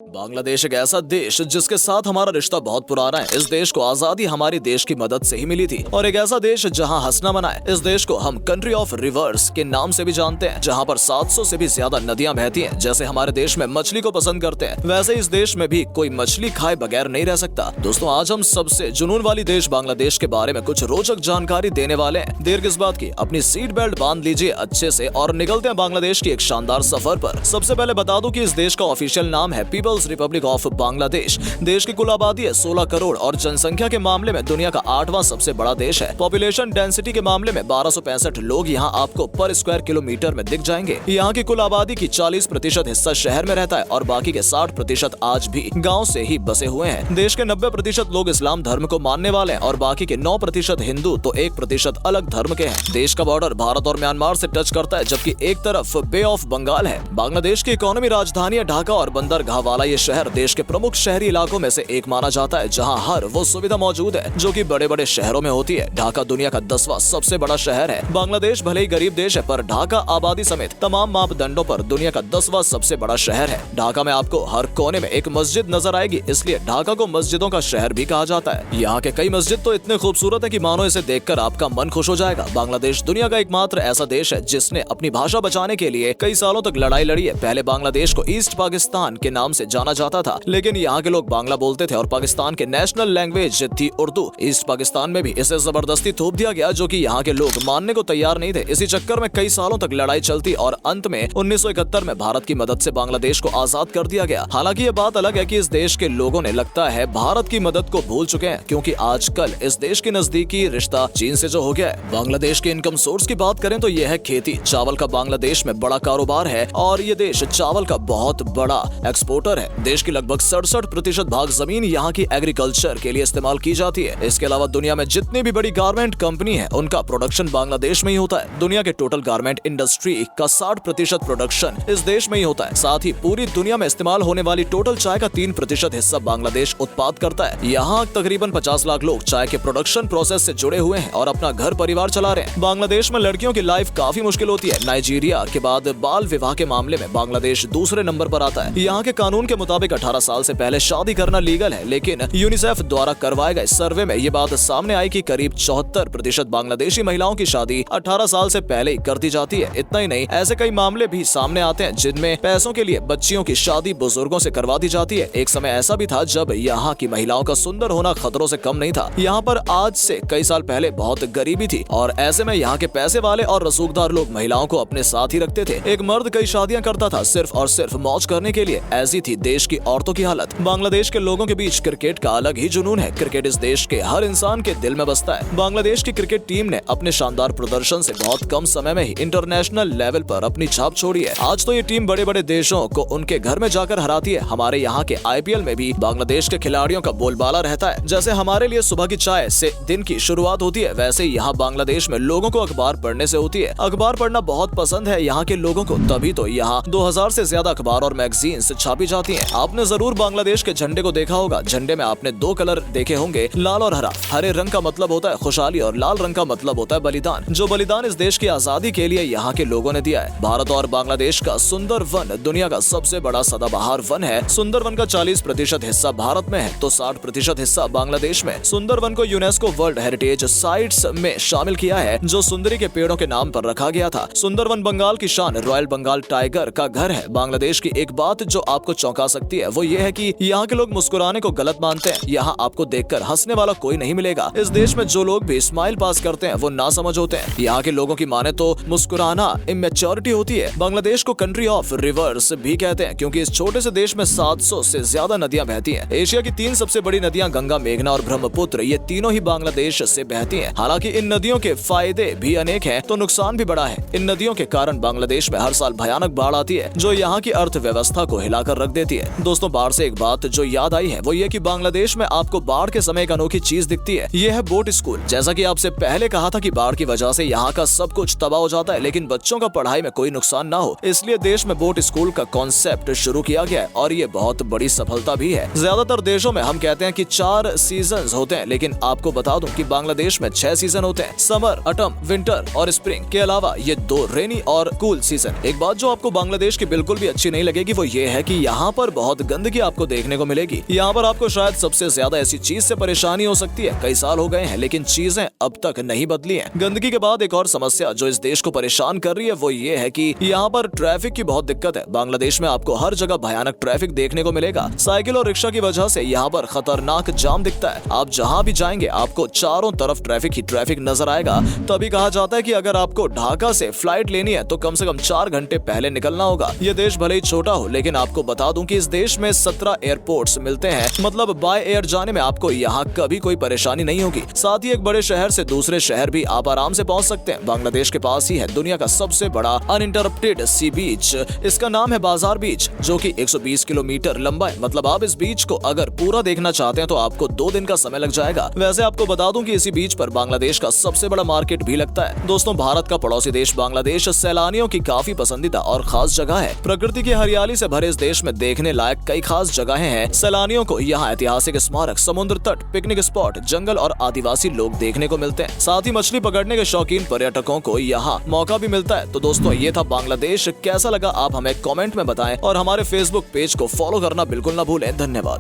बांग्लादेश एक ऐसा देश जिसके साथ हमारा रिश्ता बहुत पुराना है। इस देश को आजादी हमारी देश की मदद से ही मिली थी और एक ऐसा देश जहां हंसना मना है। इस देश को हम कंट्री ऑफ रिवर्स के नाम से भी जानते हैं, जहां पर 700 से भी ज्यादा नदियां बहती हैं। जैसे हमारे देश में मछली को पसंद करते हैं, वैसे इस देश में भी कोई मछली खाए बगैर नहीं रह सकता। दोस्तों, आज हम सबसे जुनून वाली देश बांग्लादेश के बारे में कुछ रोचक जानकारी देने वाले हैं। देर किस बात की, अपनी सीट बेल्ट बांध लीजिए अच्छे से और निकलते हैं बांग्लादेश की एक शानदार सफर पर। सबसे पहले बता दूं कि इस देश का ऑफिशियल नाम है पीपल्स रिपब्लिक ऑफ बांग्लादेश। देश की कुल आबादी है 16 करोड़ और जनसंख्या के मामले में दुनिया का 8वां सबसे बड़ा देश है। पॉपुलेशन डेंसिटी के मामले में 1265 लोग यहाँ आपको पर स्क्वायर किलोमीटर में दिख जाएंगे। यहाँ की कुल आबादी की 40% हिस्सा शहर में रहता है और बाकी के 60% आज भी गाँव से ही बसे हुए हैं। देश के 90% लोग इस्लाम धर्म को मानने वाले हैं और बाकी के 9% हिंदू तो 1% अलग धर्म के हैं। देश का बॉर्डर भारत और म्यांमार से टच करता है, जबकि एक तरफ बे ऑफ बंगाल है। बांग्लादेश की इकोनॉमी राजधानी है ढाका और बंदरगाह वाला ये शहर देश के प्रमुख शहरी इलाकों में से एक माना जाता है, जहां हर वो सुविधा मौजूद है जो कि बड़े बड़े शहरों में होती है। ढाका दुनिया का 10वां सबसे बड़ा शहर है। बांग्लादेश भले ही गरीब देश है, पर ढाका आबादी समेत तमाम मापदंडों पर दुनिया का 10वां सबसे बड़ा शहर है। ढाका में आपको हर कोने में एक मस्जिद नजर आएगी, इसलिए ढाका को मस्जिदों का शहर भी कहा जाता है। यहाँ के कई मस्जिद तो इतने खूबसूरत है कि मानो इसे देखकर आपका मन खुश हो जाएगा। बांग्लादेश दुनिया का एकमात्र ऐसा देश है जिसने अपनी भाषा बचाने के लिए कई सालों तक लड़ाई लड़ी है। पहले बांग्लादेश को ईस्ट पाकिस्तान के नाम से जाना जाता था, लेकिन यहाँ के लोग बांग्ला बोलते थे और पाकिस्तान के नेशनल लैंग्वेज थी उर्दू। ईस्ट पाकिस्तान में भी इसे जबरदस्ती थोप दिया गया, जो कि यहाँ के लोग मानने को तैयार नहीं थे। इसी चक्कर में कई सालों तक लड़ाई चलती और अंत में 1971 में भारत की मदद से बांग्लादेश को आजाद कर दिया गया। हालांकि ये बात अलग है कि इस देश के लोगों ने लगता है भारत की मदद को भूल चुके हैं, क्योंकि आजकल इस देश की नजदीकी रिश्ता चीन से जो हो गया है। बांग्लादेश के इनकम सोर्स की बात करें तो यह है खेती। चावल का बांग्लादेश में बड़ा कारोबार है और ये देश चावल का बहुत बड़ा एक्सपोर्टर है। देश की लगभग 67% भाग जमीन यहाँ की एग्रीकल्चर के लिए इस्तेमाल की जाती है। इसके अलावा दुनिया में जितनी भी बड़ी गारमेंट कंपनी है, उनका प्रोडक्शन बांग्लादेश में ही होता है। दुनिया के टोटल गारमेंट इंडस्ट्री का 60% प्रोडक्शन इस देश में ही होता है। साथ ही पूरी दुनिया में इस्तेमाल होने वाली टोटल चाय का 3% हिस्सा बांग्लादेश उत्पाद करता है। यहाँ तकरीबन 50 लाख लोग चाय के प्रोडक्शन प्रोसेस से जुड़े हुए हैं और अपना घर परिवार चला रहे हैं। बांग्लादेश में लड़कियों की लाइफ काफी मुश्किल होती है। नाइजीरिया के बाद बाल विवाह के मामले में बांग्लादेश दूसरे नंबर पर आता है। यहाँ के कानून के मुताबिक 18 साल से पहले शादी करना लीगल है, लेकिन यूनिसेफ द्वारा करवाए गए सर्वे में ये बात सामने आई कि करीब 74% बांग्लादेशी महिलाओं की शादी 18 साल से पहले ही कर दी जाती है। इतना ही नहीं, ऐसे कई मामले भी सामने आते हैं जिनमें पैसों के लिए बच्चियों की शादी बुजुर्गों से करवा दी जाती है। एक समय ऐसा भी था जब यहाँ की महिलाओं का सुंदर होना खतरों से कम नहीं था। यहाँ पर आज से कई साल पहले बहुत गरीबी थी और ऐसे में यहाँ के पैसे वाले और रसूखदार लोग महिलाओं को अपने साथ ही रखते थे। एक मर्द कई शादियां करता था सिर्फ और सिर्फ मौज करने के लिए। ऐसी थी देश की औरतों की हालत। बांग्लादेश के लोगों के बीच क्रिकेट का अलग ही जुनून है। क्रिकेट इस देश के हर इंसान के दिल में बसता है। बांग्लादेश की क्रिकेट टीम ने अपने शानदार प्रदर्शन से बहुत कम समय में ही इंटरनेशनल लेवल पर अपनी छाप छोड़ी है। आज तो ये टीम बड़े बड़े देशों को उनके घर में जाकर हराती है। हमारे यहाँ के IPL में भी बांग्लादेश के खिलाड़ियों का बोलबाला रहता है। जैसे हमारे लिए सुबह की चाय से दिन की शुरुआत होती है, वैसे ही यहाँ बांग्लादेश में लोगों को अखबार पढ़ने से होती है। अखबार पढ़ना बहुत पसंद है यहाँ के लोगों को, तभी तो यहाँ 2000 से ज्यादा अखबार और मैगजीन्स छापी जाती हैं। आपने जरूर बांग्लादेश के झंडे को देखा होगा। झंडे में आपने 2 कलर देखे होंगे, लाल और हरा। हरे रंग का मतलब होता है खुशहाली और लाल रंग का मतलब होता है बलिदान, जो बलिदान इस देश की आजादी के लिए यहाँ के लोगों ने दिया है। भारत और बांग्लादेश का सुंदर वन दुनिया का सबसे बड़ा सदाबहार वन है। सुंदर वन का 40% हिस्सा भारत में है तो 60% हिस्सा बांग्लादेश में। सुंदर वन को यूनेस्को वर्ल्ड हेरिटेज साइट्स में शामिल किया है, जो सुंदरी के पेड़ों के नाम पर रखा गया था। सुंदर वन बंगाल की शान रॉयल बंगाल टाइगर का घर है। बांग्लादेश की एक बात जो आपको चौंका सकती है वो ये है कि यहाँ के लोग मुस्कुराने को गलत मानते हैं। यहाँ आपको देखकर हंसने वाला कोई नहीं मिलेगा। इस देश में जो लोग भी स्माइल पास करते हैं वो ना समझ होते हैं। यहाँ के लोगों की माने तो मुस्कुराना इमेच्योरिटी होती है। बांग्लादेश को कंट्री ऑफ रिवर्स भी कहते हैं, क्योंकि इस छोटे से देश में 700 से ज्यादा नदियां बहती हैं। एशिया की 3 सबसे बड़ी नदियां गंगा, मेघना और ब्रह्मपुत्र, ये तीनों ही बांग्लादेश से बहती हैं। हालांकि इन नदियों के फायदे भी अनेक हैं तो नुकसान भी बड़ा है। इन नदियों के कारण बांग्लादेश में हर साल भयानक बाढ़ आती है, जो यहाँ की अर्थव्यवस्था को हिलाकर रख देती है। दोस्तों, बाढ़ से एक बात जो याद आई है वो ये कि बांग्लादेश में आपको बाढ़ के समय एक अनोखी चीज दिखती है। ये है बोट स्कूल। जैसा कि आपसे पहले कहा था कि बाढ़ की वजह से यहाँ का सब कुछ तबाह हो जाता है, लेकिन बच्चों का पढ़ाई में कोई नुकसान ना हो, इसलिए देश में बोट स्कूल का कॉन्सेप्ट शुरू किया गया है और ये बहुत बड़ी सफलता भी है। ज्यादातर देशों में हम कहते हैं कि 4 सीजन होते हैं, लेकिन आपको बता दूं कि बांग्लादेश में 6 सीजन होते हैं। समर, ऑटम, विंटर और स्प्रिंग के अलावा ये 2 रेनी और कूल सीजन। एक बात जो आपको बांग्लादेश की बिल्कुल भी अच्छी नहीं लगेगी वो ये है कि यहाँ यहाँ पर बहुत गंदगी आपको देखने को मिलेगी। यहाँ पर आपको शायद सबसे ज्यादा ऐसी चीज से परेशानी हो सकती है। कई साल हो गए हैं लेकिन चीजें अब तक नहीं बदली हैं। गंदगी के बाद एक और समस्या जो इस देश को परेशान कर रही है वो ये है कि यहाँ पर ट्रैफिक की बहुत दिक्कत है। बांग्लादेश में आपको हर जगह भयानक ट्रैफिक देखने को मिलेगा। साइकिल और रिक्शा की वजह से यहाँ पर खतरनाक जाम दिखता है। आप जहाँ भी जाएंगे आपको चारों तरफ ट्रैफिक ही ट्रैफिक नजर आएगा। तभी कहा जाता है कि अगर आपको ढाका से फ्लाइट लेनी है तो कम से कम 4 घंटे पहले निकलना होगा। ये देश भले ही छोटा हो लेकिन आपको बता दूं कि इस देश में 17 एयरपोर्ट्स मिलते हैं। मतलब बाय एयर जाने में आपको यहाँ कभी कोई परेशानी नहीं होगी। साथ ही एक बड़े शहर से दूसरे शहर भी आप आराम से पहुंच सकते हैं। बांग्लादेश के पास ही है दुनिया का सबसे बड़ा अनइंटरप्टेड सी बीच। इसका नाम है बाजार बीच, जो कि 120 किलोमीटर लंबा है। मतलब आप इस बीच को अगर पूरा देखना चाहते हैं तो आपको 2 दिन का समय लग जाएगा। वैसे आपको बता दूं कि इसी बीच पर बांग्लादेश का सबसे बड़ा मार्केट भी लगता है। दोस्तों, भारत का पड़ोसी देश बांग्लादेश सैलानियों की काफी पसंदीदा और खास जगह है। प्रकृति की हरियाली से भरे इस देश में देखने लायक कई खास जगहें हैं। सैलानियों को यहाँ ऐतिहासिक स्मारक, समुद्र तट, पिकनिक स्पॉट, जंगल और आदिवासी लोग देखने को मिलते हैं। साथ ही मछली पकड़ने के शौकीन पर्यटकों को यहाँ मौका भी मिलता है। तो दोस्तों, ये था बांग्लादेश। कैसा लगा आप हमें कमेंट में बताएं और हमारे फेसबुक पेज को फॉलो करना बिल्कुल ना भूलें। धन्यवाद।